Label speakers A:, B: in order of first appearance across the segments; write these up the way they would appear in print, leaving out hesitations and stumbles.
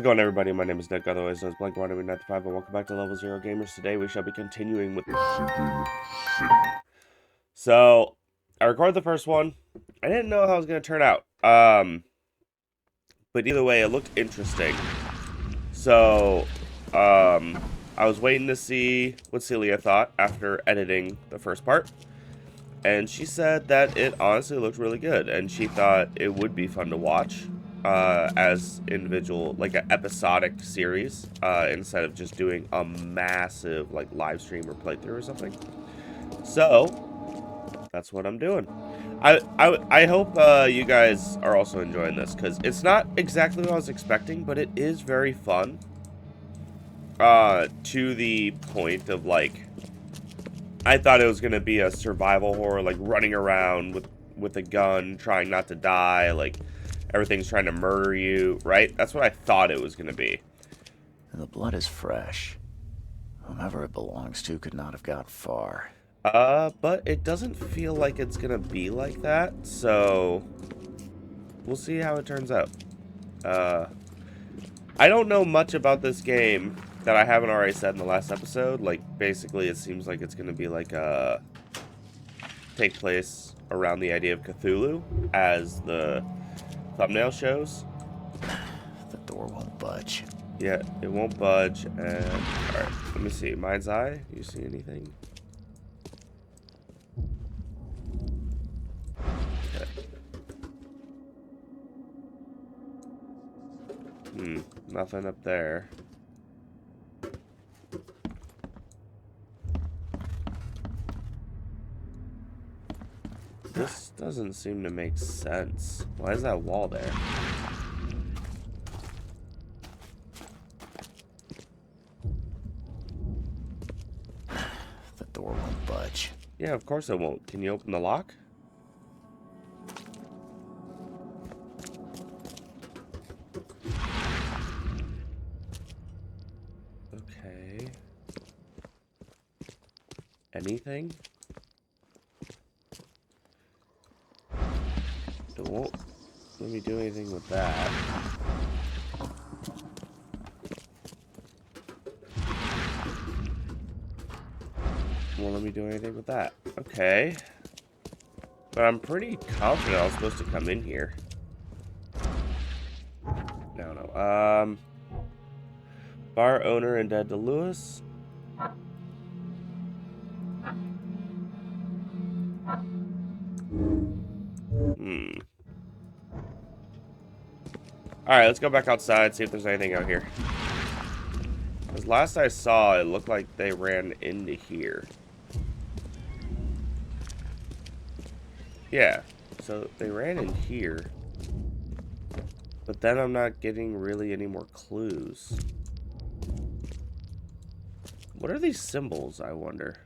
A: going, everybody? My name is Nick, otherwise known as Blank195, and welcome back to LevelZeroGamers. Today we shall be continuing with Sinking City. So, I recorded the first one. I didn't know how it was going to turn out. But either way, it looked interesting. So, I was waiting to see what Celia thought after editing the first part. And she said that it honestly looked really good, and she thought it would be fun to watch as individual, like an episodic series, instead of just doing a massive like live stream or playthrough or something. So that's what I'm doing. I hope you guys are also enjoying this, because it's not exactly what I was expecting, but it is very fun. To the point of like, I thought it was gonna be a survival horror, like running around with a gun, trying not to die, like everything's trying to murder you, right? That's what I thought it was gonna be.
B: The blood is fresh. Whomever it belongs to could not have got far.
A: But it doesn't feel like it's gonna be like that, so we'll see how it turns out. I don't know much about this game that I haven't already said in the last episode. Like, basically, it seems like it's gonna be like take place around the idea of Cthulhu, as the thumbnail shows.
B: The door won't budge.
A: Yeah, it won't budge. And alright, let me see. Mind's eye. You see anything? Okay. Nothing up there. This doesn't seem to make sense. Why is that wall there?
B: The door won't budge.
A: Yeah, of course it won't. Can you open the lock? Okay. Anything? It won't let me do anything with that. Won't let me do anything with that. Okay. But I'm pretty confident I was supposed to come in here. No. Bar owner and dead to Lewis. Alright, let's go back outside, see if there's anything out here. Because last I saw, it looked like they ran into here. Yeah, so they ran in here. But then I'm not getting really any more clues. What are these symbols, I wonder?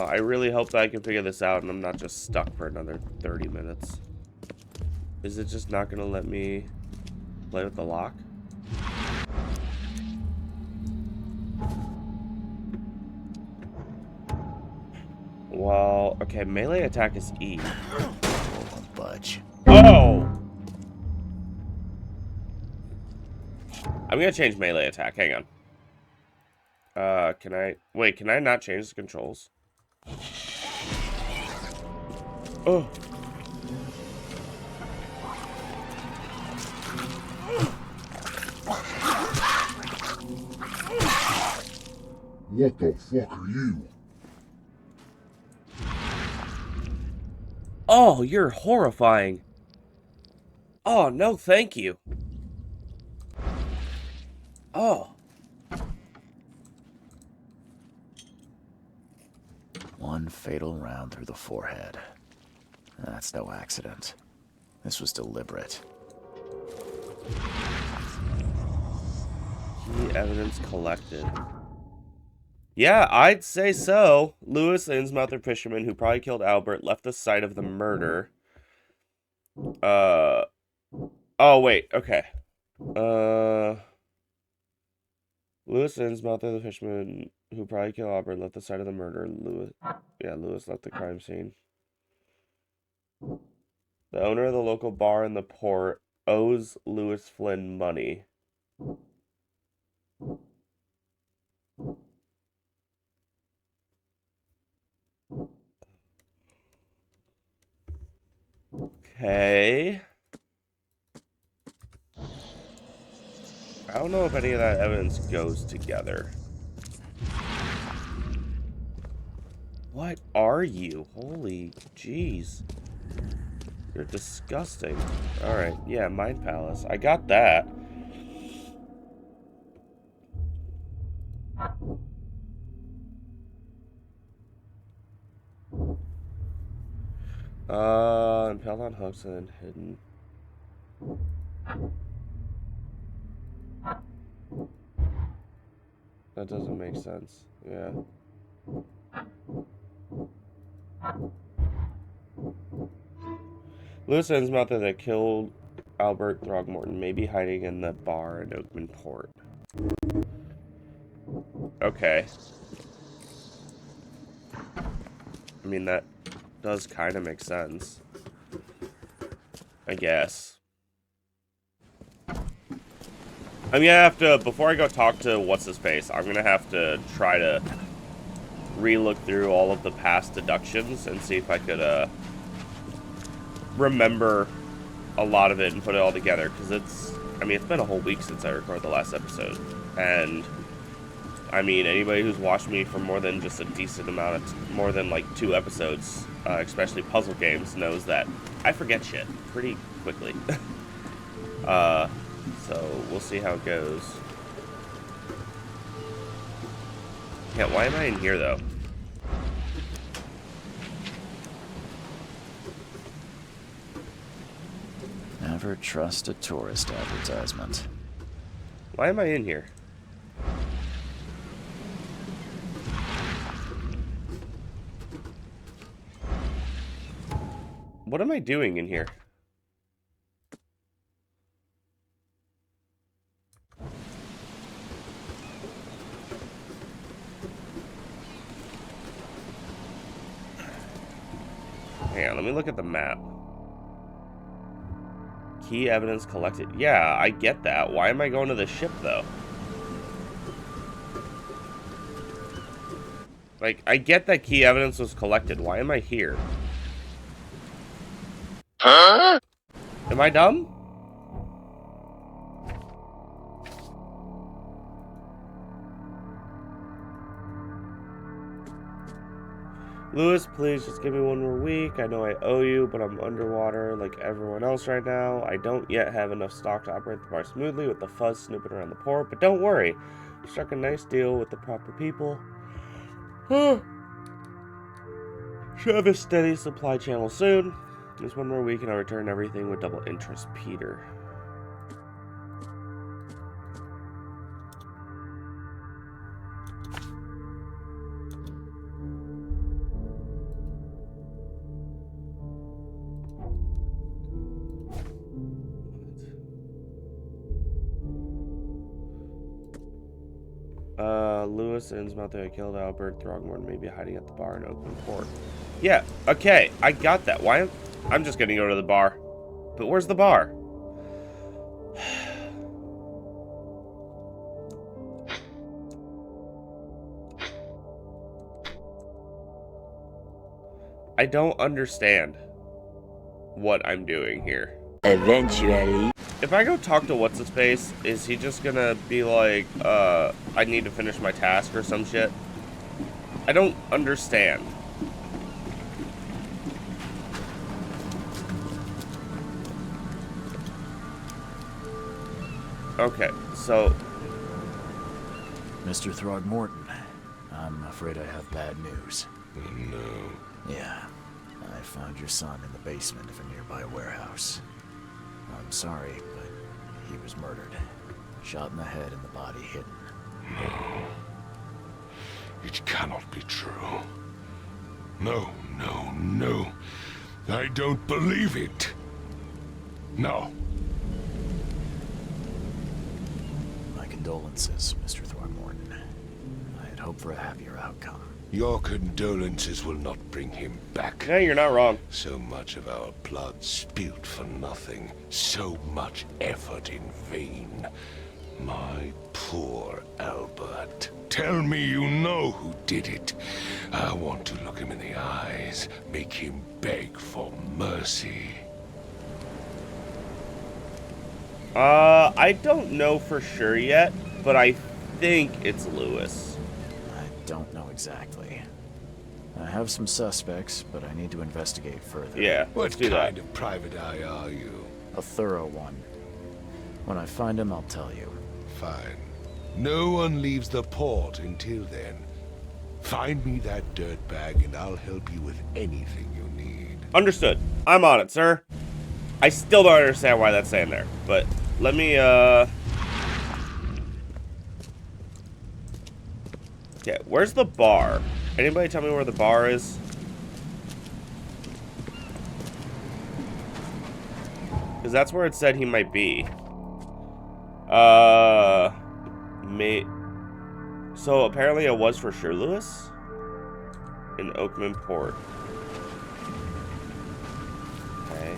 A: I really hope that I can figure this out and I'm not just stuck for another 30 minutes. Is it just not gonna let me play with the lock? Well, okay, melee attack is E.
B: Won't budge.
A: Oh! I'm gonna change melee attack, hang on. Can I not change the controls? Oh.
C: What the fuck are you?
A: Oh, you're horrifying. Oh, no, thank you. Oh.
B: One fatal round through the forehead. That's no accident. This was deliberate.
A: Key evidence collected. Yeah, I'd say so. Lewis, the Innsmouther fisherman who probably killed Albert, left the site of the murder. Oh, wait, okay. Lewis Innsmouth, the fisherman who probably killed Albert, left the site of the murder. Lewis left the crime scene. The owner of the local bar in the port owes Lewis Flynn money. Okay. I don't know if any of that evidence goes together. What are you? Holy jeez. You're disgusting. Alright, yeah, Mind Palace. I got that. Impaled on hooks and hidden. That doesn't make sense. Yeah. Lewis Innsmouth that killed Albert Throgmorton may be hiding in the bar in Oakman Port. Okay. I mean, that does kind of make sense. I guess. I'm gonna have to, before I go talk to what's-his-face, I'm gonna have to try to re-look through all of the past deductions and see if I could, remember a lot of it and put it all together, because it's been a whole week since I recorded the last episode, and, I mean, anybody who's watched me for more than just a decent amount of, more than, like, 2 episodes, especially puzzle games, knows that I forget shit pretty quickly. So, we'll see how it goes. Yeah, why am I in here, though?
B: Never trust a tourist advertisement.
A: Why am I in here? What am I doing in here? Hang on, let me look at the map. Key evidence collected. Yeah, I get that. Why am I going to the ship, though? Like, I get that key evidence was collected. Why am I here? Huh? Am I dumb? Lewis, please just give me one more week. I know I owe you, but I'm underwater like everyone else right now. I don't yet have enough stock to operate the bar smoothly with the fuzz snooping around the port, but don't worry. I struck a nice deal with the proper people. Should have a steady supply channel soon. Just one more week and I'll return everything with double interest, Peter. Lewis Innsmouth that killed Albert Throgmorton may be hiding at the bar in Oakland Port. Yeah, okay, I got that. Why? I'm just gonna go to the bar. But where's the bar? I don't understand what I'm doing here.
D: Eventually.
A: If I go talk to what's-his-face, is he just gonna be like, I need to finish my task or some shit? I don't understand. Okay, so...
B: Mr. Throgmorton, I'm afraid I have bad news.
C: Oh, no.
B: Yeah, I found your son in the basement of a nearby warehouse. I'm sorry, but he was murdered. Shot in the head and the body hidden.
C: No. It cannot be true. No, no, no. I don't believe it. No.
B: My condolences, Mr. Throckmorton. I had hoped for a happier outcome.
D: Your condolences will not bring him back.
A: Yeah, you're not wrong.
D: So much of our blood spilt for nothing. So much effort in vain. My poor Albert. Tell me you know who did it. I want to look him in the eyes, make him beg for mercy.
A: I don't know for sure yet, but I think it's Lewis.
B: I don't know exactly. I have some suspects, but I need to investigate further.
A: Yeah,
D: What
A: let's do
D: kind
A: that.
D: of private eye are you?
B: A thorough one. When I find him, I'll tell you.
D: Fine. No one leaves the port until then. Find me that dirtbag and I'll help you with anything you need.
A: Understood. I'm on it, sir. I still don't understand why that's saying there, but let me, Okay, where's the bar? Anybody tell me where the bar is? Because that's where it said he might be. So apparently it was for sure Lewis? In Oakman Port. Okay.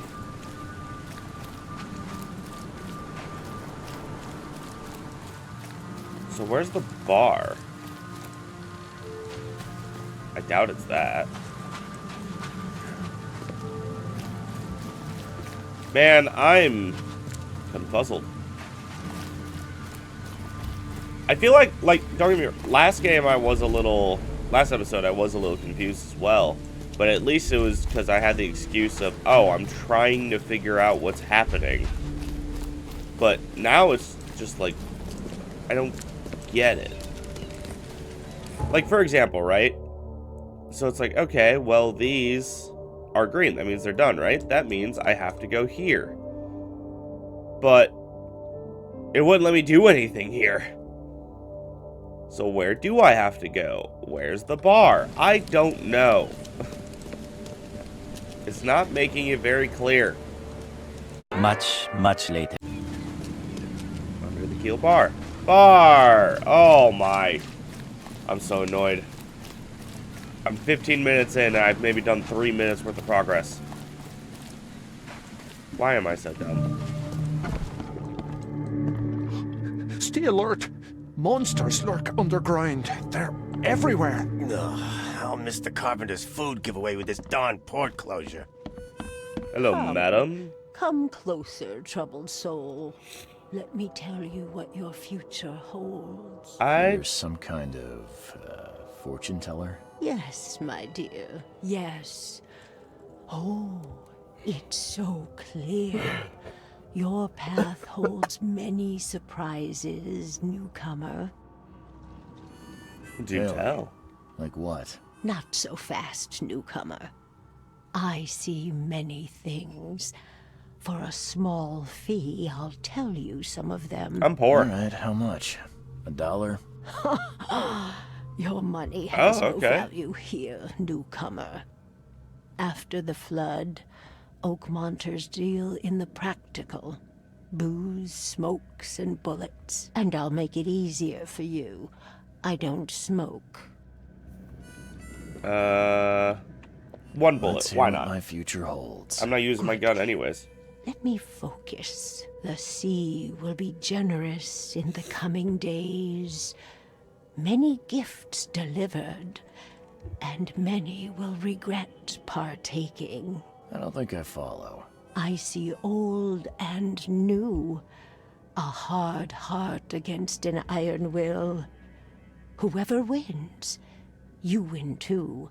A: So where's the bar? I doubt it's that. Man, I'm confuzzled. I feel like, don't get me wrong, last episode I was a little confused as well. But at least it was because I had the excuse of, oh, I'm trying to figure out what's happening. But now it's just like, I don't get it. Like, for example, right? So it's like, okay, well, these are green. That means they're done, right? That means I have to go here. But it wouldn't let me do anything here. So where do I have to go? Where's the bar? I don't know. It's not making it very clear.
E: Much later.
A: Under the keel bar. Bar! Oh my. I'm so annoyed. I'm 15 minutes in and I've maybe done 3 minutes worth of progress. Why am I so dumb?
F: Stay alert. Monsters lurk underground. They're everywhere.
E: Ugh, I'll miss the carpenter's food giveaway with this darn port closure.
A: Hello, madam.
G: Come closer, troubled soul. Let me tell you what your future holds.
B: You're some kind of fortune teller?
G: Yes, my dear, yes. Oh, it's so clear. Your path holds many surprises, newcomer.
A: Do
B: Really?
A: tell.
B: Like what?
G: Not so fast, newcomer. I see many things. For a small fee, I'll tell you some of them.
A: I'm poor.
B: Alright, how much? $1?
G: Your money has no
A: okay.
G: value here, newcomer. After the flood, Oakmonters deal in the practical. Booze, smokes, and bullets. And I'll make it easier for you. I don't smoke.
A: One bullet.
B: Let's hear
A: Why
B: what
A: not?
B: my future holds.
A: I'm not using my gun anyways.
G: Let me focus. The sea will be generous in the coming days. Many gifts delivered, and many will regret partaking.
B: I don't think I follow.
G: I see old and new. A hard heart against an iron will. Whoever wins, you win too.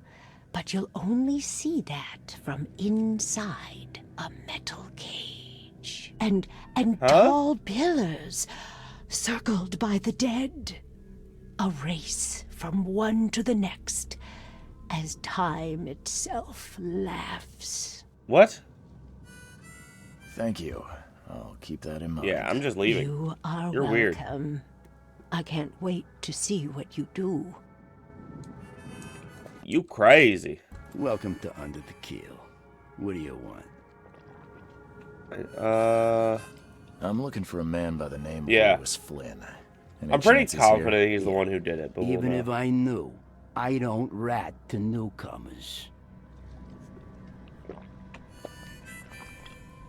G: But you'll only see that from inside a metal cage. And tall pillars circled by the dead. A race from one to the next as time itself laughs.
A: What?
B: Thank you. I'll keep that in mind.
A: Yeah, I'm just leaving.
G: You are
A: You're weird.
G: welcome. I can't wait to see what you do.
A: You crazy.
E: Welcome to Under the Keel. What do you want?
B: I'm looking for a man by the name of
A: Yeah.
B: Lewis Flynn. Any
A: I'm pretty
B: chances here?
A: confident he's the one who did it, but
H: Even
A: we'll
H: if
A: know.
H: I knew, I don't rat to newcomers.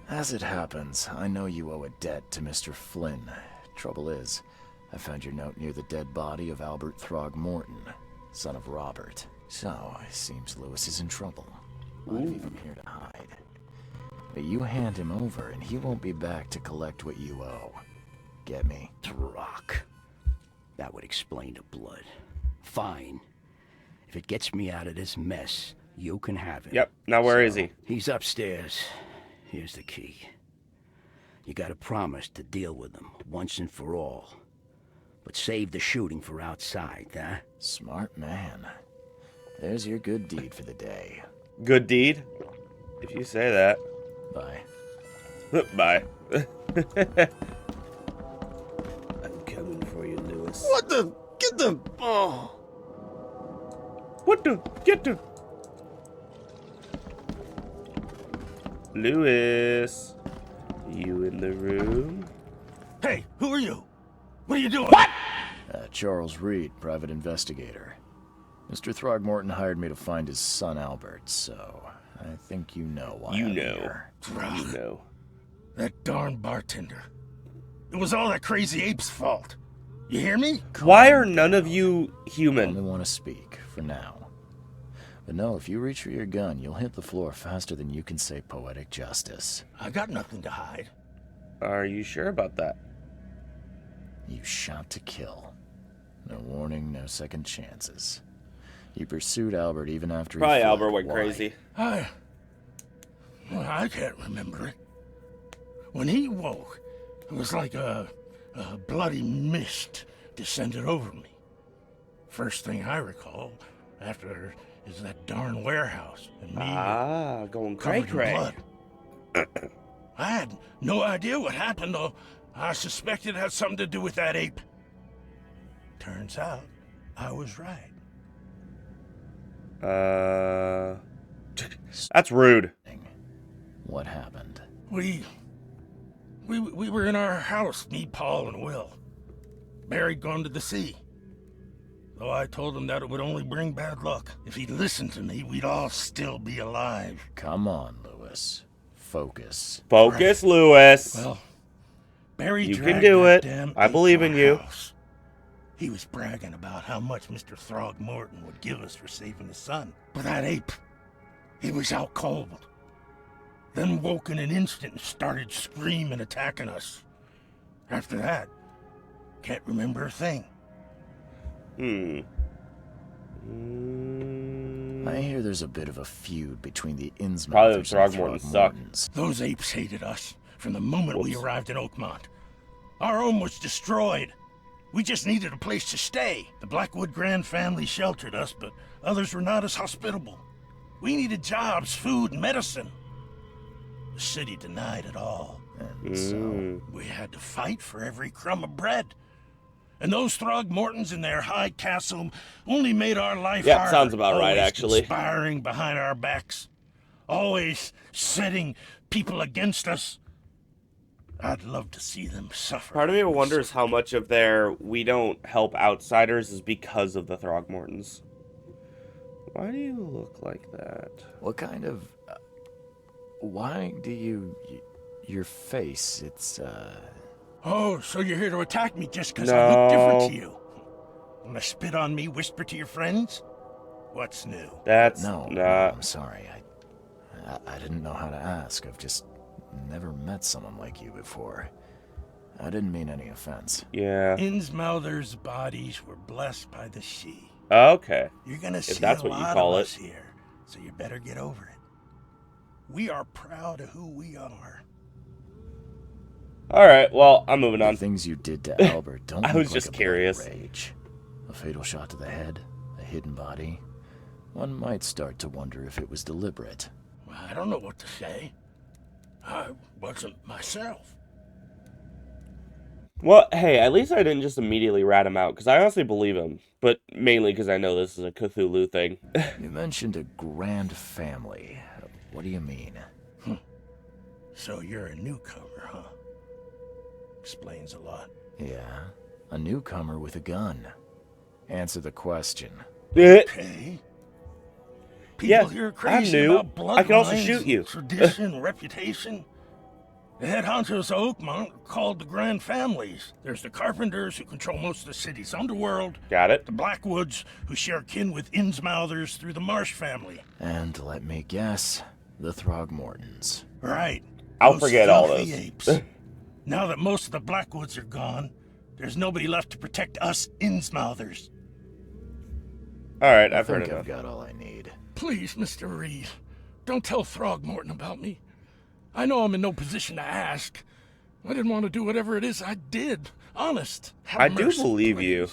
B: As it happens, I know you owe a debt to Mr. Flynn. Trouble is, I found your note near the dead body of Albert Throgmorton, son of Robert. So, it seems Lewis is in trouble. Might leave him here to hide. But you hand him over and he won't be back to collect what you owe. Get me?
H: Throck. That would explain the blood. Fine. If it gets me out of this mess, you can have it.
A: Yep. Now where is he?
H: He's upstairs. Here's the key. You gotta promise to deal with him once and for all. But save the shooting for outside, huh?
B: Smart man. There's your good deed for the day.
A: Good deed? If you say that.
B: Bye.
A: Bye.
H: I'm coming for you, Lewis.
E: What the? Get the... Oh.
A: What the? Get the... Lewis. You in the room?
E: Hey, who are you? What are you doing?
B: Charles Reed, private investigator. Mr. Throgmorton hired me to find his son Albert, so I think you know why
A: You
B: I'm
A: know.
B: here.
A: You know.
E: That darn bartender. It was all that crazy ape's fault. You hear me?
A: Why are none of you
B: I
A: human?
B: only want to speak, for now. But no, if you reach for your gun, you'll hit the floor faster than you can say poetic justice.
E: I got nothing to hide.
A: Are you sure about that?
B: You shot to kill. No warning, no second chances. You pursued Albert even after he
A: Probably
B: fled.
A: Albert went
B: Why?
A: crazy.
E: Well, I can't remember it. When he woke, it was like a bloody mist descended over me. First thing I recall after is that darn warehouse and me
A: Going
E: covered in
A: cray-cray.
E: blood. I had no idea what happened, though. I suspected it had something to do with that ape. Turns out, I was right.
A: That's rude.
B: What happened?
E: We were in our house, me, Paul, and Will. Barry'd gone to the sea. Though I told him that it would only bring bad luck. If he'd listened to me, we'd all still be alive.
B: Come on, Lewis. Focus.
A: Focus, Lewis.
E: Well, Barry
A: You can
E: dragged
A: do
E: that
A: it.
E: damn
A: I
E: ape
A: believe
E: to
A: in
E: our
A: you.
E: house. He was bragging about how much Mr. Throgmorton would give us for saving his son. But that ape, he was out cold. Then woke in an instant and started screaming, attacking us. After that, can't remember a thing.
B: I hear there's a bit of a feud between the
A: Probably the
B: Innsmouthers and
A: Throgmortons suck.
B: Throgmortons.
E: Those apes hated us from the moment we
A: Whoops.
E: arrived in Oakmont. Our home was destroyed. We just needed a place to stay. The Blackwood Grand family sheltered us, but others were not as hospitable. We needed jobs, food, and medicine. The city denied it all.
B: And so,
E: We had to fight for every crumb of bread. And those Throgmortons in their high castle only made our life
A: Yeah,
E: harder.
A: sounds about right,
E: Always
A: actually.
E: Conspiring behind our backs. Always setting people against us. I'd love to see them suffer.
A: Part of me wonders how much of their we don't help outsiders is because of the Throgmortons. Why do you look like that?
B: what kind of... why do you... your face, it's,
E: Oh, so you're here to attack me just because I look different
A: No.
E: to you? Wanna spit on me, whisper to your friends? What's new?
A: That's
B: No,
A: not...
B: I'm sorry. I didn't know how to ask. I've just never met someone like you before. I didn't mean any offense.
A: Yeah.
E: Innsmouthers' bodies were blessed by the sea.
A: Okay.
E: You're gonna see
A: that's
E: a
A: what you
E: lot
A: call
E: of
A: it.
E: us here, so you better get over it. We are proud of who we are.
A: Alright, well, I'm moving
B: The
A: on.
B: things you did to Albert don't
A: I
B: look
A: was
B: like
A: just
B: a bloody
A: curious.
B: rage. A fatal shot to the head, a hidden body. One might start to wonder if it was deliberate.
E: Well, I don't know what to say. I wasn't myself.
A: Well, hey, at least I didn't just immediately rat him out, because I honestly believe him. But mainly because I know this is a Cthulhu thing.
B: You mentioned a grand family. What do you mean?
E: So you're a newcomer, huh? Explains a lot.
B: Yeah, A newcomer with a gun. Answer the question.
E: Okay. People
A: Yeah,
E: here are
A: I'm
E: crazy
A: new.
E: about bloodlines,
A: I can also shoot you.
E: tradition, reputation. The head honchos of Oakmont are called the Grand Families. There's the Carpenters, who control most of the city's underworld.
A: Got it.
E: The Blackwoods, who share kin with Innsmouthers through the Marsh family.
B: And let me guess, the Throgmortons.
E: Right.
A: I'll
E: Those
A: forget all
E: filthy
A: those.
E: apes. Now that most of the Blackwoods are gone, there's nobody left to protect us Innsmouthers.
A: Alright,
B: I
A: I've heard
B: think I've
A: enough.
B: got all I need.
E: Please, Mr. Reed, don't tell Throgmorton about me. I know I'm in no position to ask. I didn't want to do whatever it is I did. Honest. Have
A: I do
E: mercy,
A: believe
E: please.
A: you.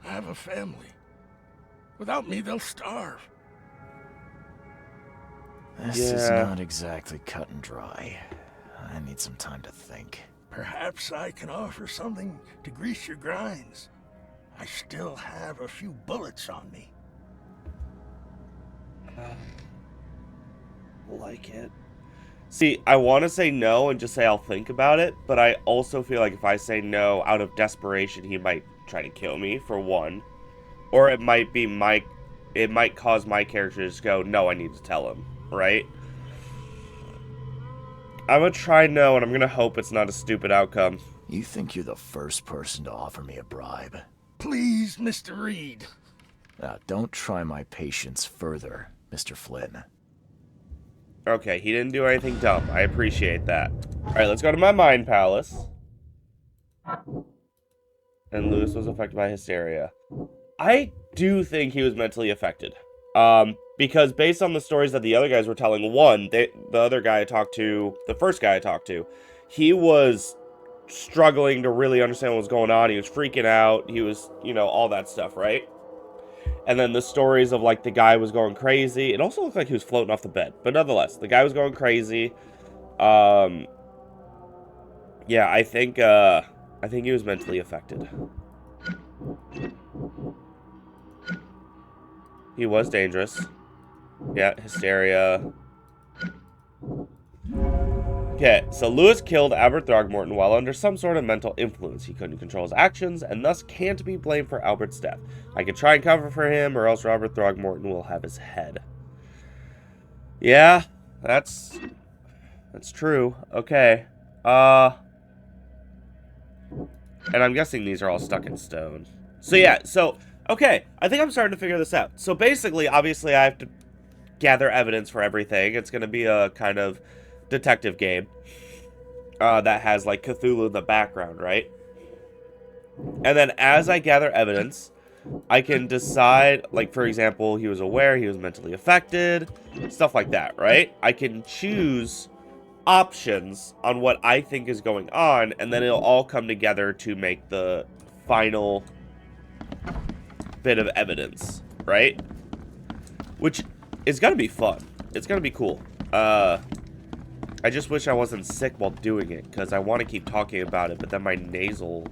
E: I have a family. Without me, they'll starve.
B: This is
A: Yeah.
B: not exactly cut and dry. I need some time to think.
E: Perhaps I can offer something to grease your grinds. I still have a few bullets on me.
A: Like it. See, I want to say no and just say I'll think about it, but I also feel like if I say no out of desperation, he might try to kill me, for one. Or it might be it might cause my character to just go, no, I need to tell him, right? I'm gonna try no, and I'm gonna hope it's not a stupid outcome.
B: You think you're the first person to offer me a bribe?
E: Please, Mr. Reed.
B: Now, don't try my patience further, Mr. Flynn.
A: Okay, he didn't do anything dumb. I appreciate that. Alright, let's go to my mind palace. And Lewis was affected by hysteria. I do think he was mentally affected. Because based on the stories that the other guys were telling, one, the other guy I talked to, the first guy I talked to, he was struggling to really understand what was going on. He was freaking out. He was, you know, all that stuff, right? And then the stories of, like, the guy was going crazy. It also looked like he was floating off the bed. But nonetheless, the guy was going crazy. Yeah, I think he was mentally affected. He was dangerous. Yeah, hysteria. Okay, so Lewis killed Albert Throgmorton while under some sort of mental influence. He couldn't control his actions, and thus can't be blamed for Albert's death. I could try and cover for him, or else Robert Throgmorton will have his head. Yeah, that's true. Okay. And I'm guessing these are all stuck in stone. So yeah, okay, I think I'm starting to figure this out. So basically, obviously, I have to gather evidence for everything. It's going to be a kind of detective game that has, like, Cthulhu in the background, right? And then as I gather evidence, I can decide, like, for example, he was aware he was mentally affected, stuff like that, right? I can choose options on what I think is going on, and then it'll all come together to make the final bit of evidence, right? Which is gonna be fun. It's gonna be cool. I just wish I wasn't sick while doing it, because I want to keep talking about it, but then my nasal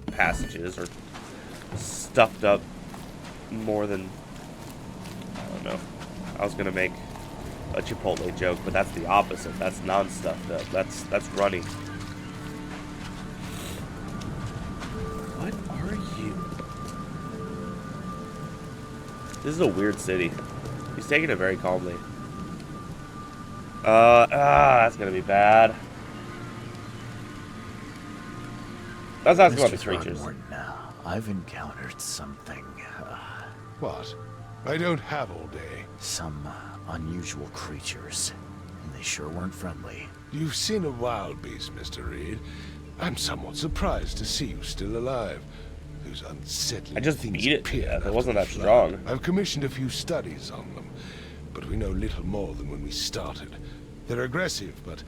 A: passages are stuffed up more than, I don't know. I was gonna make a Chipotle joke, but that's the opposite. That's non-stuffed up. That's runny. What are you? This is a weird city. He's taking it very calmly. That's gonna be bad. Let's ask about the creatures.
B: Throgmorton, I've encountered something,
D: What? I don't have all day.
B: some unusual creatures, and they sure weren't friendly.
D: You've seen a wild beast, Mr. Reed. I'm somewhat surprised to see you still alive. Those unsettling
A: I just
D: things
A: beat it.
D: appear
A: Yeah, that
D: after
A: wasn't
D: the
A: that
D: flood.
A: strong.
D: I've commissioned a few studies on them, but we know little more than when we started. They're aggressive, but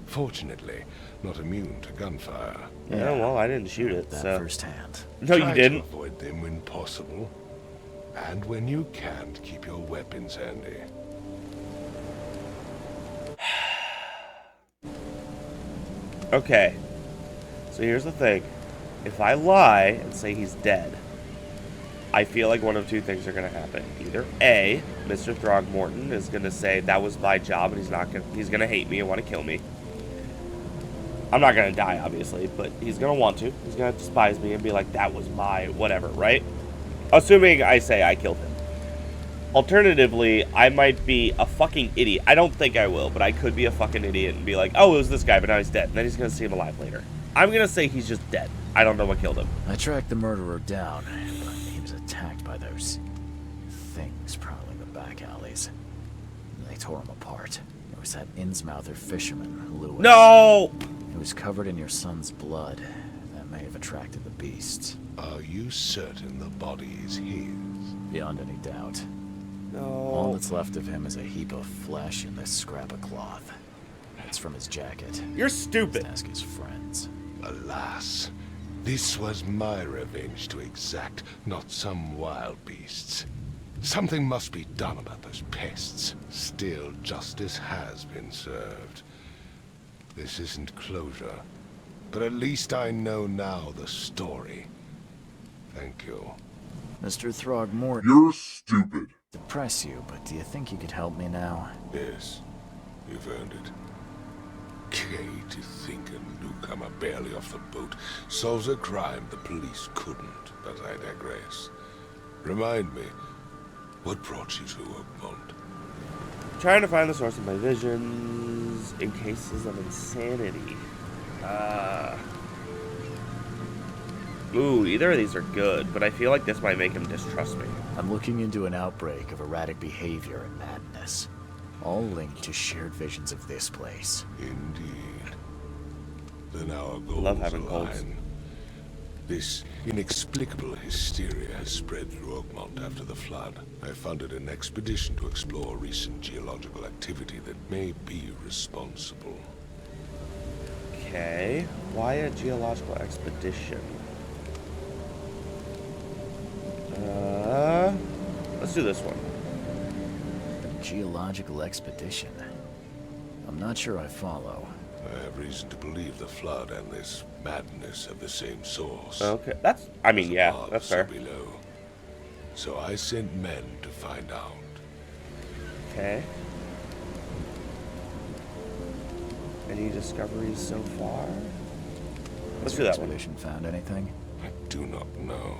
D: fortunately not immune to gunfire.
A: Yeah, well, I didn't shoot it,
B: That
A: so.
B: firsthand.
A: No, you
D: Try
A: didn't.
D: to avoid them when possible, and when you can't, keep your weapons handy.
A: Okay. So here's the thing. If I lie and say he's dead, I feel like one of two things are going to happen. Either A, Mr. Throgmorton is going to say that was my job and he's going to hate me and want to kill me. I'm not gonna die, obviously, but he's gonna want to. He's gonna despise me and be like, that was my whatever, right? Assuming I say I killed him. Alternatively, I might be a fucking idiot. I don't think I will, but I could be a fucking idiot and be like, oh, it was this guy, but now he's dead. And then he's gonna see him alive later. I'm gonna say he's just dead. I don't know what killed him.
B: I tracked the murderer down, but he was attacked by those things prowling the back alleys. They tore him apart. It was that Innsmouther fisherman, Lewis.
A: No!
B: He was covered in your son's blood. That may have attracted the beasts.
D: Are you certain the body is his?
B: Beyond any doubt.
A: No.
B: All that's left of him is a heap of flesh and this scrap of cloth. It's from his jacket.
A: You're stupid.
B: Ask his friends.
D: Alas, this was my revenge to exact, not some wild beast's. Something must be done about those pests. Still, justice has been served. This isn't closure, but at least I know now the story. Thank you.
B: Mr. Throgmorton,
C: You're stupid.
B: to press you, but do you think you could help me now?
D: Yes, you've earned it. Gay to think a newcomer barely off the boat solves a crime the police couldn't, but I digress. Remind me, what brought you to Oakmont?
A: Trying to find the source of my visions in cases of insanity. Ooh, either of these are good, but I feel like this might make him distrust me.
B: I'm looking into an outbreak of erratic behavior and madness, all linked to shared visions of this place.
D: Indeed. Then our goals
A: Love having goals.
D: align. This inexplicable hysteria has spread through Oakmont after the flood. I funded an expedition to explore recent geological activity that may be responsible.
A: Okay, why a geological expedition? Let's do this one.
B: A geological expedition? I'm not sure I follow.
D: I have reason to believe the flood and this madness have the same source.
A: Okay, I mean, yeah,
D: Above,
A: that's
D: so
A: fair.
D: below. So I sent men to find out.
A: Okay. Any discoveries so far? Let's do that one.
B: Expedition found anything?
D: I do not know.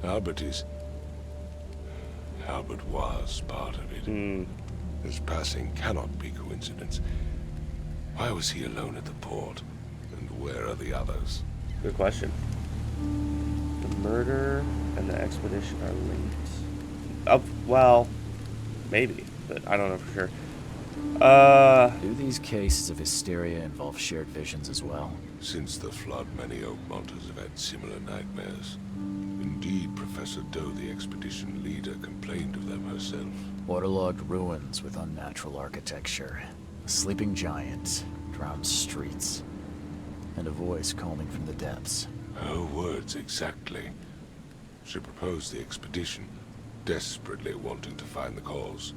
D: Albert was part of it. His passing cannot be coincidence. Why was he alone at the port? And where are the others?
A: Good question. The murder and the expedition are linked. Well, maybe, but I don't know for sure.
B: Do these cases of hysteria involve shared visions as well?
D: Since the flood, many Oakmonters have had similar nightmares. Indeed, Professor Doe, the expedition leader, complained of them herself.
B: Waterlogged ruins with unnatural architecture, a sleeping giant, drowned streets, and a voice calling from the depths.
D: Her words exactly. She proposed the expedition, desperately wanting to find the cause.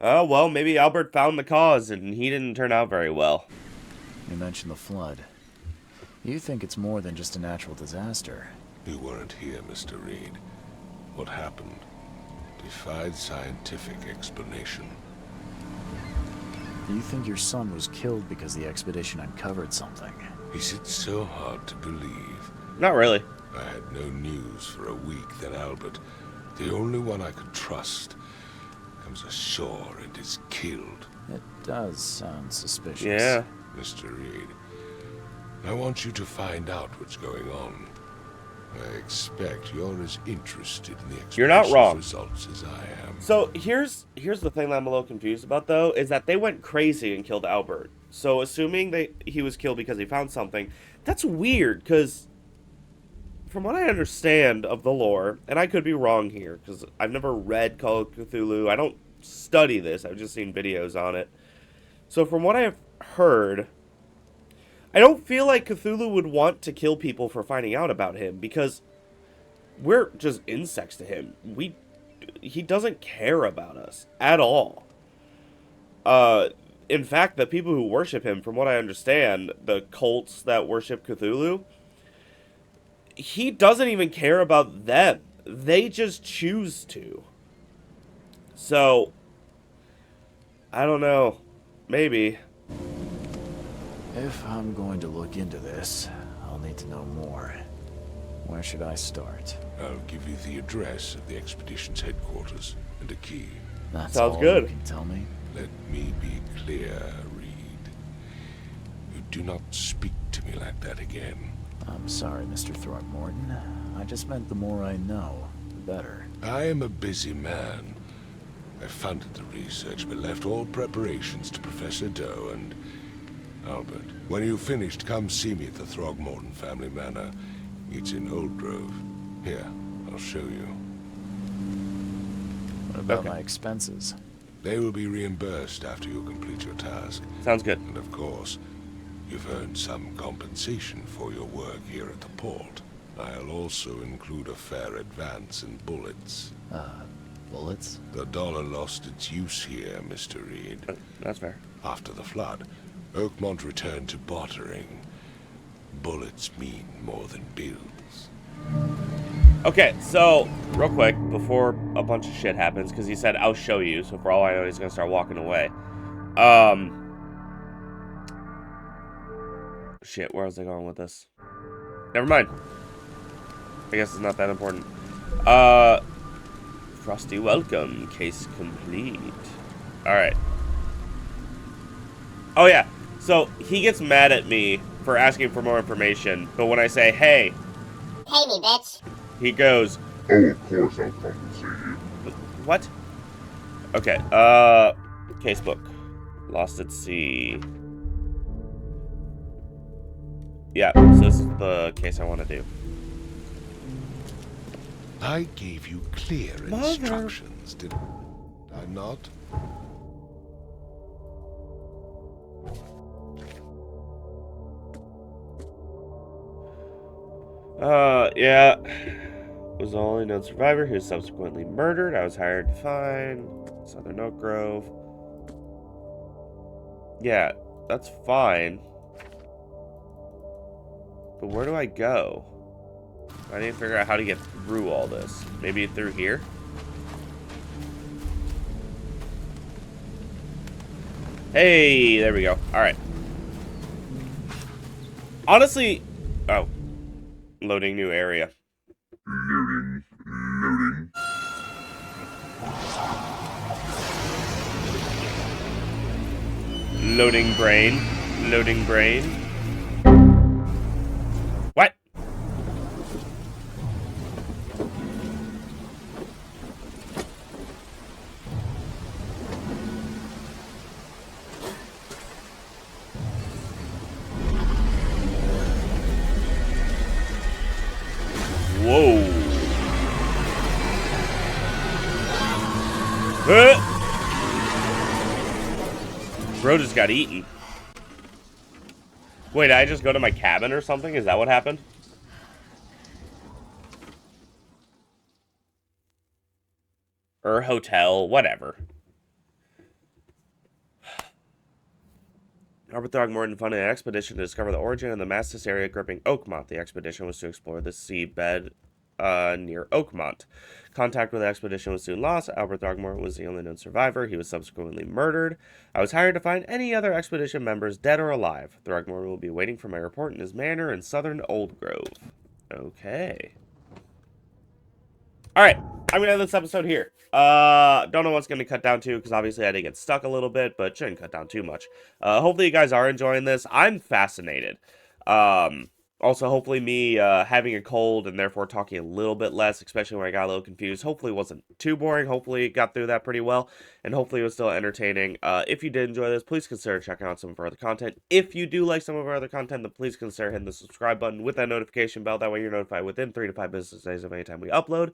A: Oh, well, maybe Albert found the cause and he didn't turn out very well.
B: You mentioned the flood. You think it's more than just a natural disaster?
D: You weren't here, Mr. Reed. What happened defied scientific explanation.
B: Do you think your son was killed because the expedition uncovered something?
D: Is it so hard to believe?
A: Not really.
D: I had no news for a week, then Albert, the only one I could trust, comes ashore and is killed.
B: It does sound suspicious.
A: Yeah.
D: Mr. Reed, I want you to find out what's going on. I expect you're as interested in the
A: You're not
D: expedition's
A: wrong.
D: results as I am.
A: So here's the thing that I'm a little confused about, though, is that they went crazy and killed Albert. So assuming he was killed because he found something, that's weird, because from what I understand of the lore, and I could be wrong here, because I've never read Call of Cthulhu, I don't study this, I've just seen videos on it. So from what I've heard, I don't feel like Cthulhu would want to kill people for finding out about him, because we're just insects to him. He doesn't care about us at all. In fact, the people who worship him, from what I understand, the cults that worship Cthulhu, he doesn't even care about them. They just choose to. So, I don't know. Maybe.
B: If I'm going to look into this, I'll need to know more. Where should I start?
D: I'll give you the address of the expedition's headquarters and a key.
B: That's
A: Sounds
B: all
A: good.
B: you can tell me?
D: Let me be clear, Reed. You do not speak to me like that again.
B: I'm sorry, Mr. Throckmorton. I just meant the more I know, the better.
D: I am a busy man. I funded the research, but left all preparations to Professor Doe and Albert. When you've finished, come see me at the Throgmorton family manor. It's in Old Grove. Here, I'll show you.
B: What about
A: Okay.
B: my expenses?
D: They will be reimbursed after you complete your task.
A: Sounds good.
D: And of course, you've earned some compensation for your work here at the port. I'll also include a fair advance in bullets.
B: Bullets?
D: The dollar lost its use here, Mr. Reed.
A: That's fair.
D: After the flood, Oakmont returned to bartering. Bullets mean more than bills.
A: Okay, so, real quick, before a bunch of shit happens, because he said, I'll show you, so for all I know, he's going to start walking away. Shit, where was I going with this? Never mind. I guess it's not that important. Frosty, welcome. Case complete. Alright. Oh, yeah. So, he gets mad at me for asking for more information, but when I say, hey,
I: Pay me, bitch.
A: he goes,
C: Oh, of course I'll compensate you.
A: what? Okay, casebook. Lost at sea. Yeah, so this is the case I want to do.
D: I gave you clear instructions, did I not?
A: Yeah. Was the only known survivor who was subsequently murdered. I was hired to find Southern Oak Grove. Yeah, that's fine. But where do I go? I need to figure out how to get through all this. Maybe through here? Hey, there we go. Alright. Honestly... Oh. Loading new area.
C: Loading, loading.
A: Loading brain. Loading brain. What? Whoa. Bro just got eaten. Wait, did I just go to my cabin or something? Is that what happened? Or hotel, whatever. Albert Throgmorton funded an expedition to discover the origin of the mass hysteria gripping Oakmont. The expedition was to explore the seabed near Oakmont. Contact with the expedition was soon lost. Albert Throgmorton was the only known survivor. He was subsequently murdered. I was hired to find any other expedition members, dead or alive. Throgmorton will be waiting for my report in his manor in southern Old Grove. Okay. Alright, I'm going to end this episode here. Don't know what's going to cut down to, because obviously I did get stuck a little bit, but shouldn't cut down too much. Hopefully you guys are enjoying this. I'm fascinated. Also, hopefully me having a cold and therefore talking a little bit less, especially when I got a little confused, hopefully it wasn't too boring. Hopefully it got through that pretty well, and hopefully it was still entertaining. If you did enjoy this, please consider checking out some of our other content. If you do like some of our other content, then please consider hitting the subscribe button with that notification bell. That way you're notified within 3 to 5 business days of any time we upload.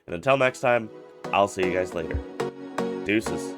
A: And until next time, I'll see you guys later. Deuces.